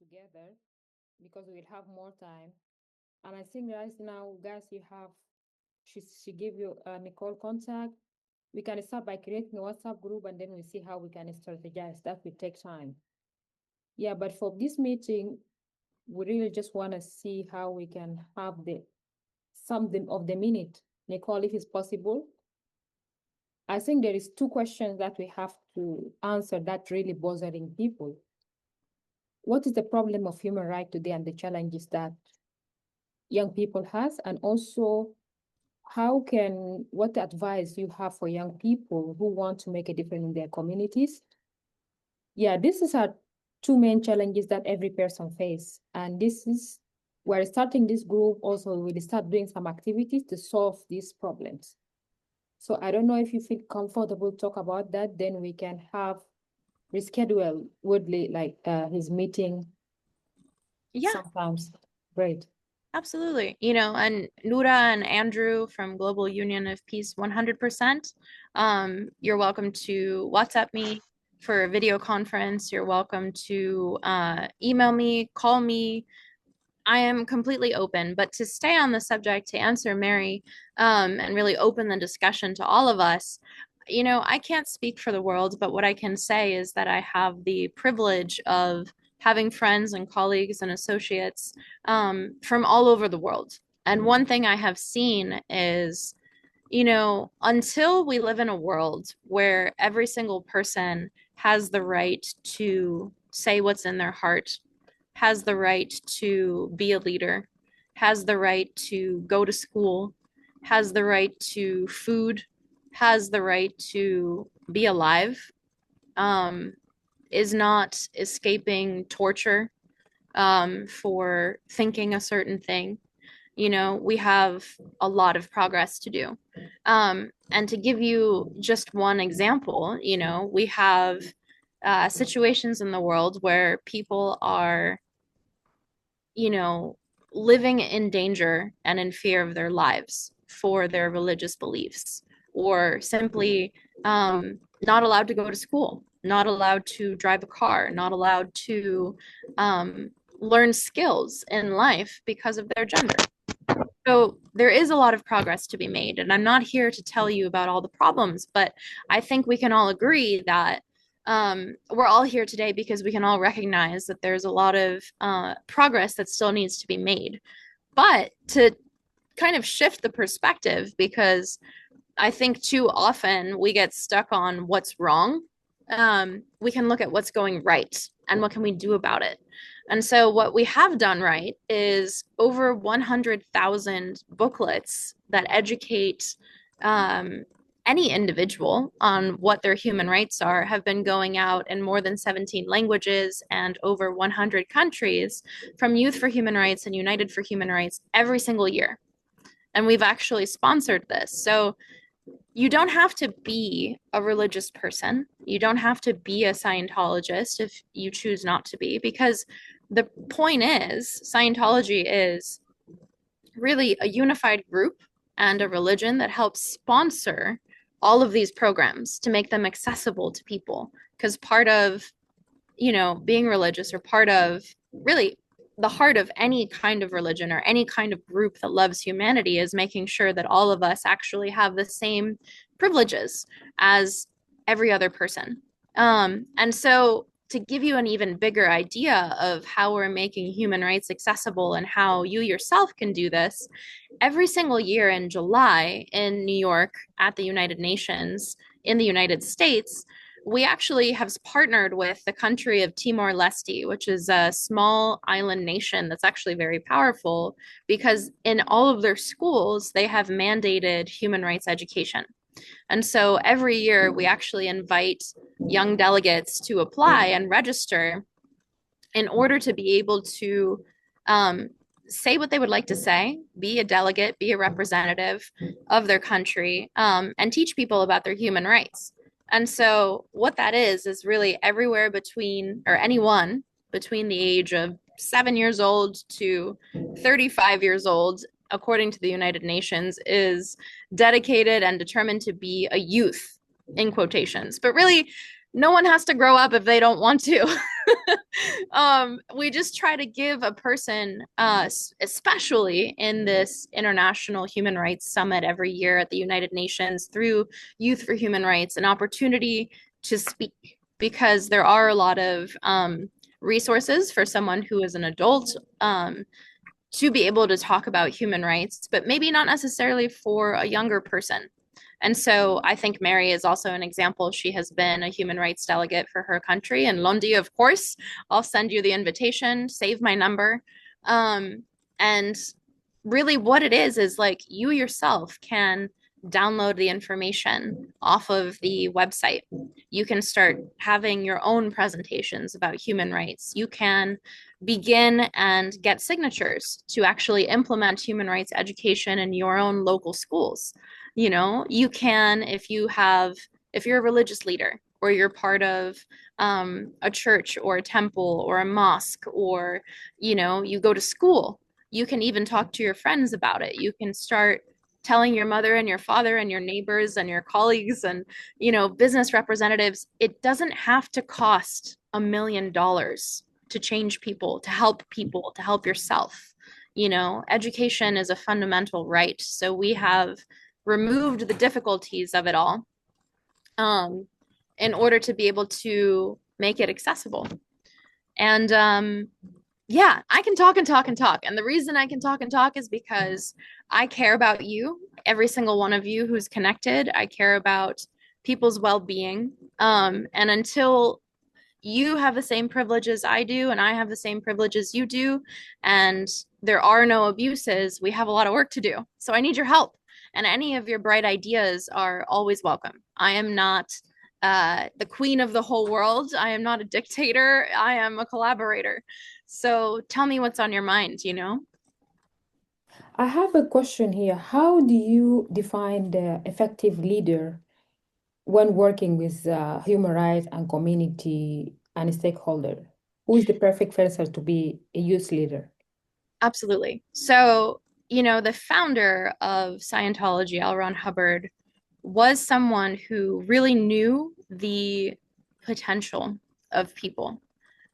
together because we'll have more time. And I think right now, guys, you have, she gave you Nicole contact. We can start by creating a WhatsApp group and then we see how we can strategize. That will take time. Yeah, but for this meeting, we really just want to see how we can have the something of the minute. Nicole, if it's possible. I think there is two questions that we have to answer that really bothering people. What is the problem of human right today and the challenges that young people has? And also, what advice you have for young people who want to make a difference in their communities? Yeah, this is our two main challenges that every person face. And we're starting this group also, we'll start doing some activities to solve these problems. So I don't know if you feel comfortable to talk about that, then we can reschedule Woodley, like his meeting. Yeah, Sometimes. Great. absolutely. And Noura and Andrew from Global Union of Peace 100%. You're welcome to WhatsApp me for a video conference. You're welcome to email me, call me. I am completely open. But to stay on the subject, to answer Mary, and really open the discussion to all of us, I can't speak for the world, but what I can say is that I have the privilege of having friends and colleagues and associates from all over the world. And one thing I have seen is, until we live in a world where every single person has the right to say what's in their heart, has the right to be a leader, has the right to go to school, has the right to food, has the right to be alive, um, is not escaping torture for thinking a certain thing. We have a lot of progress to do. And to give you just one example, we have situations in the world where people are, living in danger and in fear of their lives for their religious beliefs, or simply not allowed to go to school, not allowed to drive a car, not allowed to learn skills in life because of their gender. So there is a lot of progress to be made. And I'm not here to tell you about all the problems, but I think we can all agree that we're all here today because we can all recognize that there's a lot of progress that still needs to be made. But to kind of shift the perspective, because I think too often we get stuck on what's wrong, we can look at what's going right and what can we do about it. And so what we have done right is over 100,000 booklets that educate any individual on what their human rights are have been going out in more than 17 languages and over 100 countries, from Youth for Human Rights and United for Human Rights, every single year. And we've actually sponsored this. So you don't have to be a religious person. You don't have to be a Scientologist if you choose not to be, because the point is, Scientology is really a unified group and a religion that helps sponsor all of these programs to make them accessible to people. Because part of, being religious, or part of really the heart of any kind of religion or any kind of group that loves humanity, is making sure that all of us actually have the same privileges as every other person. And so, to give you an even bigger idea of how we're making human rights accessible and how you yourself can do this, every single year in July in New York at the United Nations in the United States, we actually have partnered with the country of Timor-Leste, which is a small island nation that's actually very powerful, because in all of their schools, they have mandated human rights education. And so every year we actually invite young delegates to apply and register in order to be able to say what they would like to say, be a delegate, be a representative of their country, and teach people about their human rights. And so what that is really everywhere between, or anyone between the age of 7 years old to 35 years old, according to the United Nations, is dedicated and determined to be a youth, in quotations. But really, no one has to grow up if they don't want to. We just try to give a person, especially in this International Human Rights Summit every year at the United Nations through Youth for Human Rights, an opportunity to speak, because there are a lot of resources for someone who is an adult to be able to talk about human rights, but maybe not necessarily for a younger person. And so I think Mary is also an example. She has been a human rights delegate for her country. And Londi, of course, I'll send you the invitation, save my number. And really, what it is like you yourself can download the information off of the website. You can start having your own presentations about human rights. You can begin and get signatures to actually implement human rights education in your own local schools. You know, you can, if you're a religious leader or you're part of a church or a temple or a mosque, or, you know, you go to school, you can even talk to your friends about it. You can start telling your mother and your father and your neighbors and your colleagues and, you know, business representatives. It doesn't have to cost $1 million to change people, to help yourself. You know, education is a fundamental right. So we have removed the difficulties of it all in order to be able to make it accessible. And yeah, I can talk and talk and talk. And the reason I can talk and talk is because I care about you, every single one of you who's connected. I care about people's well-being. And until you have the same privileges I do, and I have the same privileges you do, and there are no abuses, we have a lot of work to do. So I need your help. And any of your bright ideas are always welcome. I am not the queen of the whole world. I am not a dictator. I am a collaborator. So tell me what's on your mind, you know? I have a question here. How do you define the effective leader when working with human rights and community and stakeholder? Who is the perfect person to be a youth leader? Absolutely. So, you know, the founder of Scientology, L. Ron Hubbard, was someone who really knew the potential of people,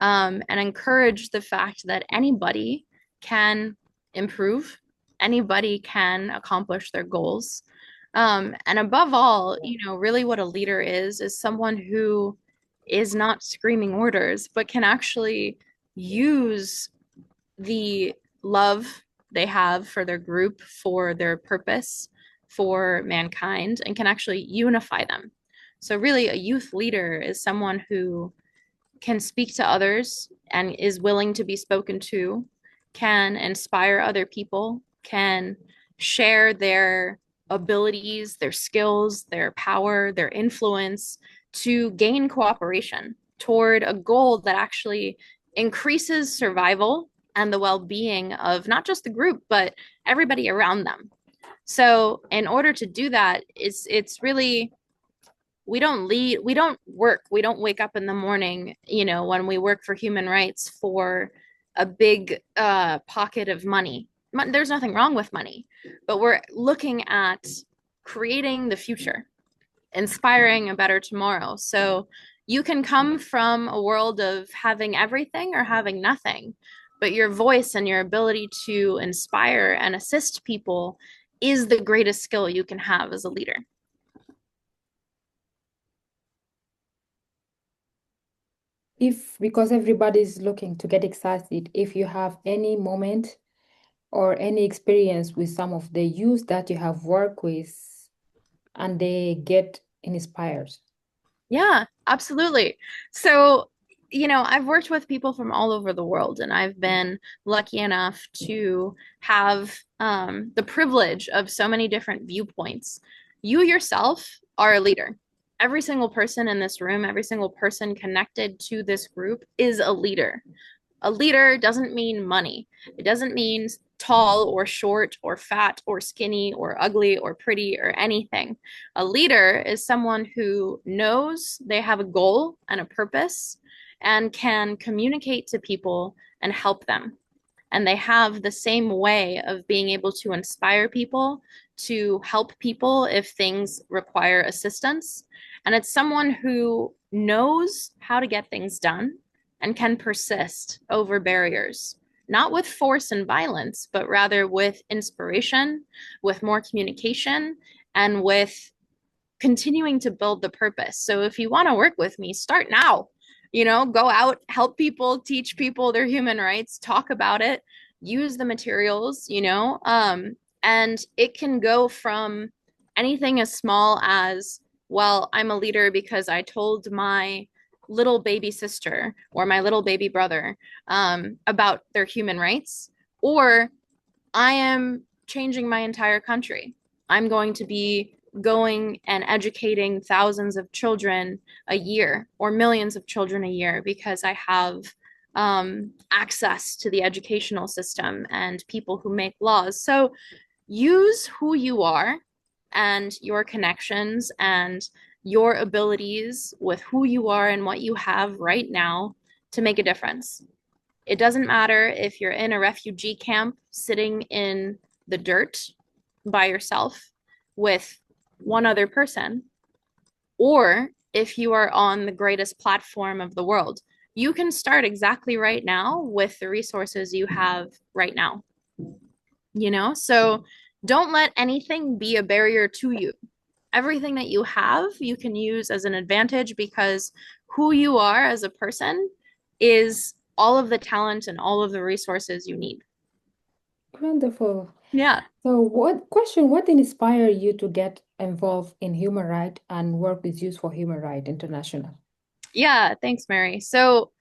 and encouraged the fact that anybody can improve, anybody can accomplish their goals. And above all, you know, really what a leader is someone who is not screaming orders, but can actually use the love they have for their group, for their purpose, for mankind, and can actually unify them. So, really, a youth leader is someone who can speak to others and is willing to be spoken to, can inspire other people, can share their abilities, their skills, their power, their influence to gain cooperation toward a goal that actually increases survival and the well-being of not just the group, but everybody around them. So in order to do that, it's really, we don't lead, we don't work, we don't wake up in the morning, you know, when we work for human rights for a big pocket of money. There's nothing wrong with money, but we're looking at creating the future, inspiring a better tomorrow. So you can come from a world of having everything or having nothing, but your voice and your ability to inspire and assist people is the greatest skill you can have as a leader. If, because everybody's looking to get excited, if you have any moment or any experience with some of the youth that you have worked with and they get inspired. Yeah, absolutely. So, you know, I've worked with people from all over the world, and I've been lucky enough to have the privilege of so many different viewpoints. You yourself are a leader. Every single person in this room, every single person connected to this group is a leader. A leader doesn't mean money. It doesn't mean tall or short or fat or skinny or ugly or pretty or anything. A leader is someone who knows they have a goal and a purpose and can communicate to people and help them. And they have the same way of being able to inspire people, to help people if things require assistance. And it's someone who knows how to get things done, and can persist over barriers, not with force and violence, but rather with inspiration, with more communication, and with continuing to build the purpose. So if you want to work with me, start now. Go out, help people, teach people their human rights, talk about it, use the materials, and it can go from anything as small as, well, I'm a leader because I told my little baby sister or my little baby brother about their human rights, or I am changing my entire country. I'm going to be going and educating thousands of children a year or millions of children a year because I have access to the educational system and people who make laws. So use who you are and your connections and your abilities with who you are and what you have right now to make a difference. It doesn't matter if you're in a refugee camp sitting in the dirt by yourself with one other person, or if you are on the greatest platform of the world. You can start exactly right now with the resources you have right now. So don't let anything be a barrier to you. Everything that you have, you can use as an advantage because who you are as a person is all of the talent and all of the resources you need. Wonderful. Yeah. So what inspired you to get involved in human rights and work with Youth for Human Rights International? Yeah, thanks, Mary. So,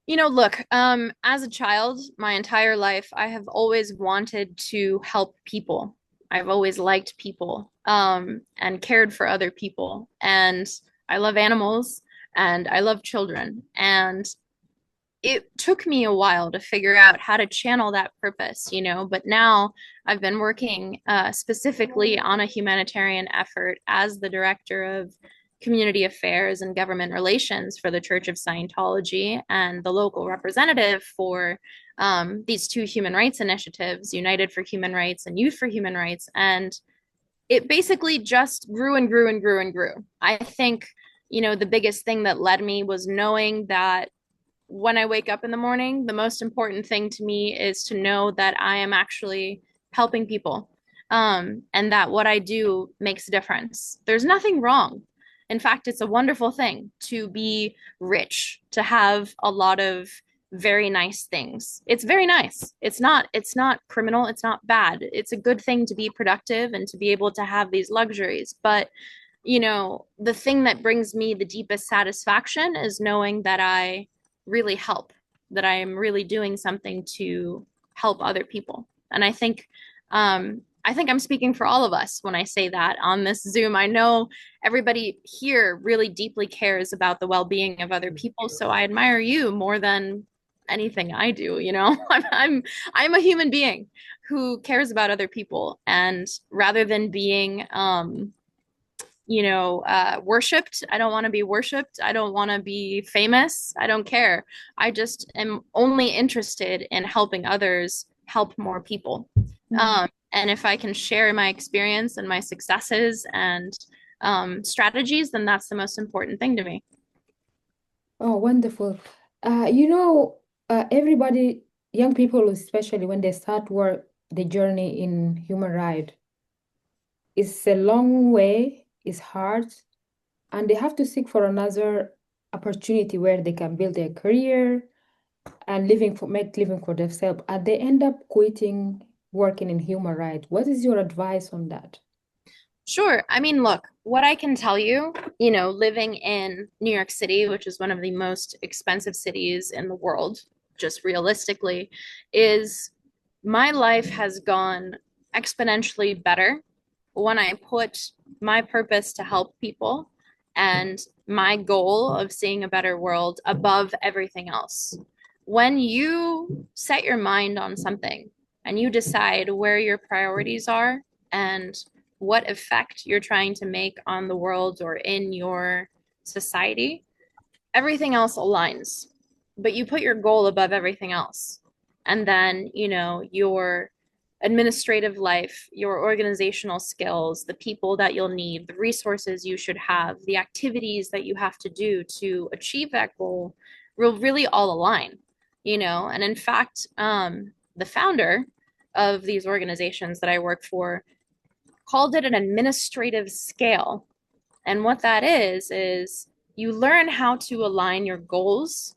look, as a child, my entire life, I have always wanted to help people. I've always liked people, and cared for other people. And I love animals and I love children. And it took me a while to figure out how to channel that purpose, but now I've been working specifically on a humanitarian effort as the director of community affairs and government relations for the Church of Scientology and the local representative for these two human rights initiatives, United for Human Rights and Youth for Human Rights. And it basically just grew and grew and grew and grew. I think, the biggest thing that led me was knowing that when I wake up in the morning, the most important thing to me is to know that I am actually helping people, and that what I do makes a difference. There's nothing wrong. In fact, it's a wonderful thing to be rich, to have a lot of very nice things. It's very nice. It's not criminal, it's not bad. It's a good thing to be productive and to be able to have these luxuries. But the thing that brings me the deepest satisfaction is knowing that I really help, that I am really doing something to help other people. And I think I'm speaking for all of us when I say that on this Zoom. I know everybody here really deeply cares about the well-being of other people, so I admire you more than anything I do. I'm a human being who cares about other people, and rather than being worshipped. I don't want to be worshipped. I don't want to be famous. I don't care. I just am only interested in helping others help more people. And if I can share my experience and my successes and strategies, then that's the most important thing to me. Oh, wonderful. Everybody, young people, especially when they start the journey in human rights, it's a long way, it's hard, and they have to seek for another opportunity where they can build their career and make living for themselves. And they end up quitting working in human rights. What is your advice on that? Sure. I mean, look, what I can tell you, living in New York City, which is one of the most expensive cities in the world, just realistically, is my life has gone exponentially better when I put my purpose to help people and my goal of seeing a better world above everything else. When you set your mind on something and you decide where your priorities are and what effect you're trying to make on the world or in your society, everything else aligns. But you put your goal above everything else. And then, your administrative life, your organizational skills, the people that you'll need, the resources you should have, the activities that you have to do to achieve that goal will really all align, you know. And in fact, the founder of these organizations that I work for called it an administrative scale. And what that is you learn how to align your goals,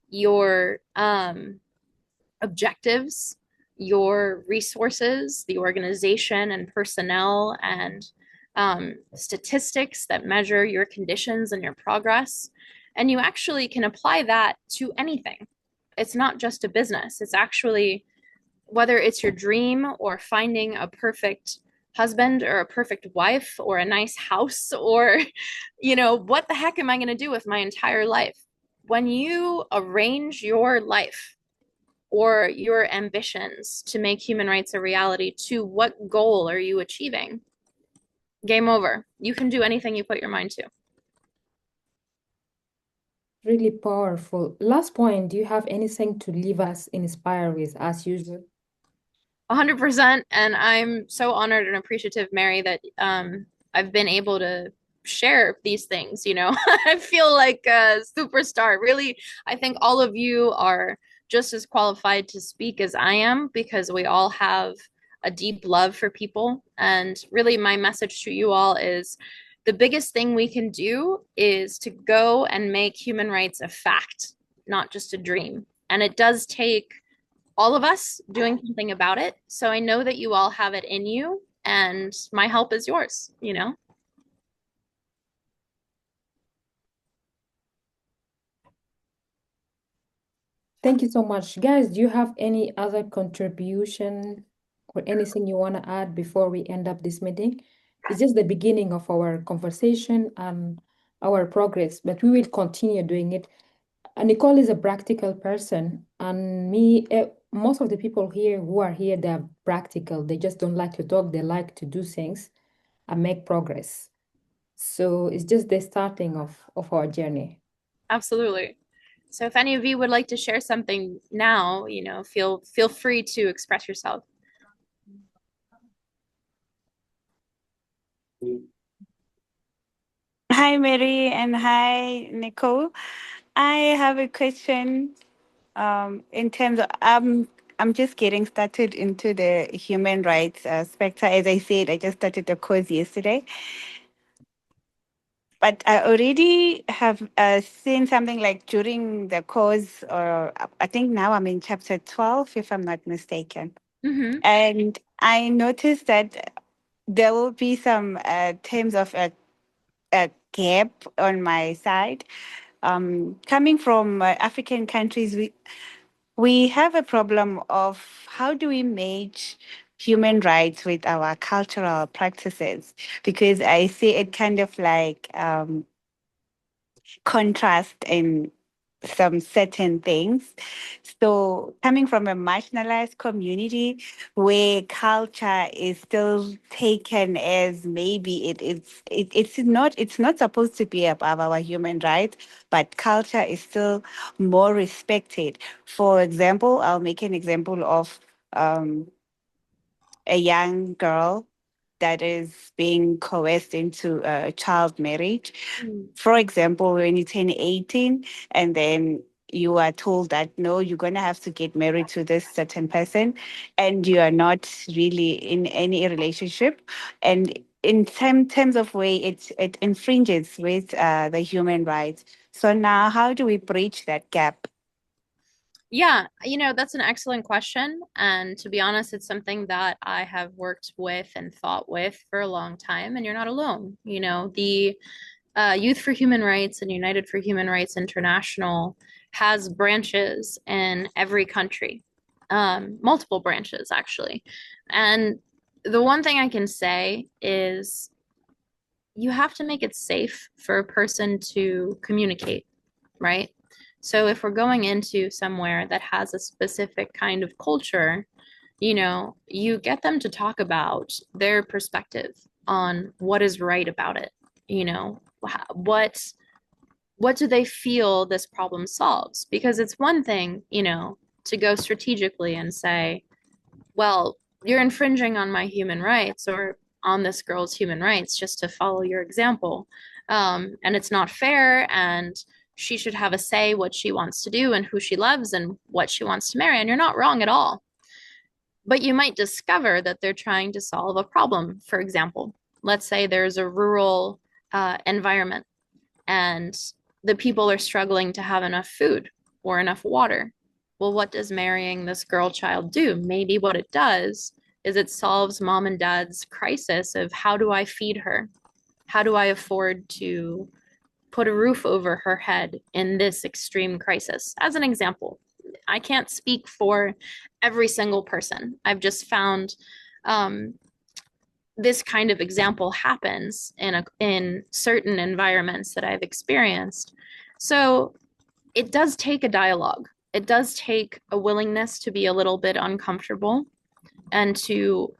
your objectives, your resources, the organization and personnel and statistics that measure your conditions and your progress. And you actually can apply that to anything. It's not just a business, it's actually whether it's your dream or finding a perfect husband or a perfect wife or a nice house or, you know, what the heck am I going to do with my entire life? When you arrange your life or your ambitions to make human rights a reality, to what goal are you achieving? Game over. You can do anything you put your mind to. Really powerful. Last point, do you have anything to leave us inspired with as usual? 100%. And I'm so honored and appreciative, Mary, that I've been able to share these things. You know, I feel like a superstar. Really, I think all of you are just as qualified to speak as I am because we all have a deep love for people. And really, my message to you all is the biggest thing we can do is to go and make human rights a fact, not just a dream. And it does take all of us doing something about it. So I know that you all have it in you, and my help is yours, you know? Thank you so much. Guys, do you have any other contribution or anything you want to add before we end up this meeting? It's just the beginning of our conversation and our progress, but we will continue doing it. And Nicole is a practical person, and most of the people here who are here, they're practical. They just don't like to talk. They like to do things and make progress. So it's just the starting of our journey. Absolutely. So if any of you would like to share something now, you know, feel free to express yourself. Hi, Mary, and hi, Nicole. I have a question. In terms of, I'm just getting started into the human rights spectre. As I said, I just started the course yesterday, but I already have seen something like during the course, or I think now I'm in chapter 12, if I'm not mistaken. Mm-hmm. And I noticed that there will be some terms of a gap on my side. Coming from African countries, we have a problem of how do we match human rights with our cultural practices, because I see it kind of like contrast in some certain things. So coming from a marginalized community where culture is still taken as maybe it's not supposed to be above our human rights, but culture is still more respected. For example, I'll make an example of a young girl that is being coerced into a child marriage. For example, when you turn 18 and then you are told that no, you're going to have to get married to this certain person and you are not really in any relationship. And in terms of way, it infringes with the human rights. So now, how do we bridge that gap? Yeah, you know, that's an excellent question. And to be honest, it's something that I have worked with and thought with for a long time. And you're not alone. You know, the Youth for Human Rights and United for Human Rights International has branches in every country, multiple branches, actually. And the one thing I can say is you have to make it safe for a person to communicate, right? So if we're going into somewhere that has a specific kind of culture, you know, you get them to talk about their perspective on what is right about it. You know, what do they feel this problem solves? Because it's one thing, you know, to go strategically and say, well, you're infringing on my human rights or on this girl's human rights just to follow your example. And it's not fair. And she should have a say what she wants to do and who she loves and what she wants to marry. And you're not wrong at all. But you might discover that they're trying to solve a problem. For example, let's say there's a rural environment and the people are struggling to have enough food or enough water. Well, what does marrying this girl child do? Maybe what it does is it solves mom and dad's crisis of how do I feed her? How do I afford to put a roof over her head in this extreme crisis? As an example, I can't speak for every single person. I've just found this kind of example happens in certain environments that I've experienced. So it does take a dialogue. It does take a willingness to be a little bit uncomfortable and to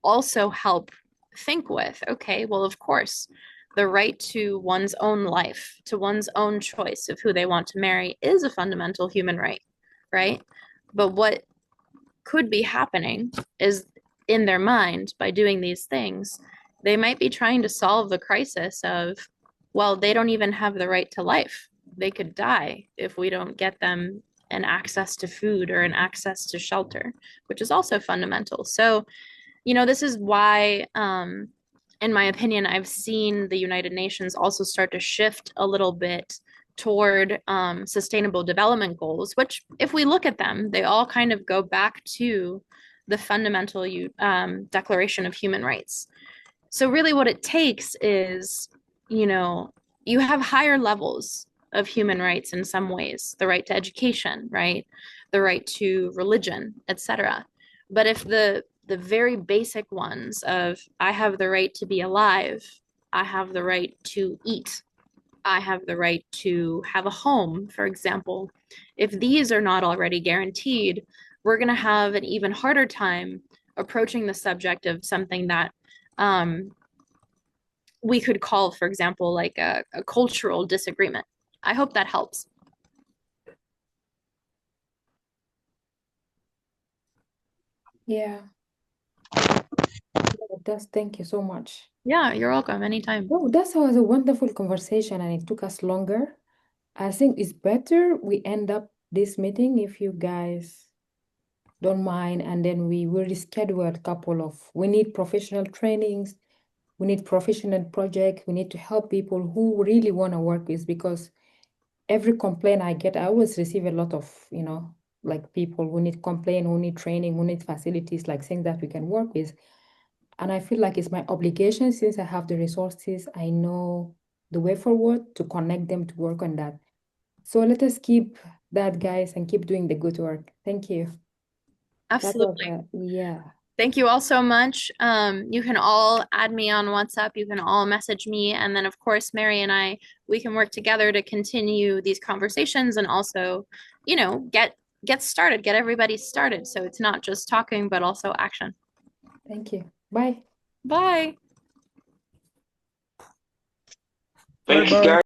also help think with, okay, well, of course, the right to one's own life, to one's own choice of who they want to marry is a fundamental human right, right? But what could be happening is in their mind by doing these things, they might be trying to solve the crisis of, well, they don't even have the right to life. They could die if we don't get them an access to food or an access to shelter, which is also fundamental. So, you know, this is why, in my opinion, I've seen the United Nations also start to shift a little bit toward sustainable development goals, which if we look at them, they all kind of go back to the fundamental Declaration of Human Rights. So really what it takes is, you know, you have higher levels of human rights in some ways, the right to education, right? The right to religion, etc. But if the very basic ones of I have the right to be alive, I have the right to eat, I have the right to have a home, for example, if these are not already guaranteed, we're going to have an even harder time approaching the subject of something that we could call, for example, like a cultural disagreement. I hope that helps. Yeah. Thank you so much. Yeah, you're welcome anytime. Oh, that was a wonderful conversation and it took us longer. I think it's better we end up this meeting if you guys don't mind, and then we will reschedule a couple of, we need professional trainings, we need professional projects, we need to help people who really want to work with, because every complaint I get, I always receive a lot of, you know, like people who need complaint, who need training, who need facilities, like things that we can work with. And I feel like it's my obligation, since I have the resources, I know the way forward to connect them to work on that. So let us keep that, guys, and keep doing the good work. Thank you. Absolutely. Yeah. Thank you all so much. You can all add me on WhatsApp. You can all message me. And then, of course, Mary and I, we can work together to continue these conversations and also, you know, get started, get everybody started. So it's not just talking, but also action. Thank you. Bye. Bye. Thank you, guys.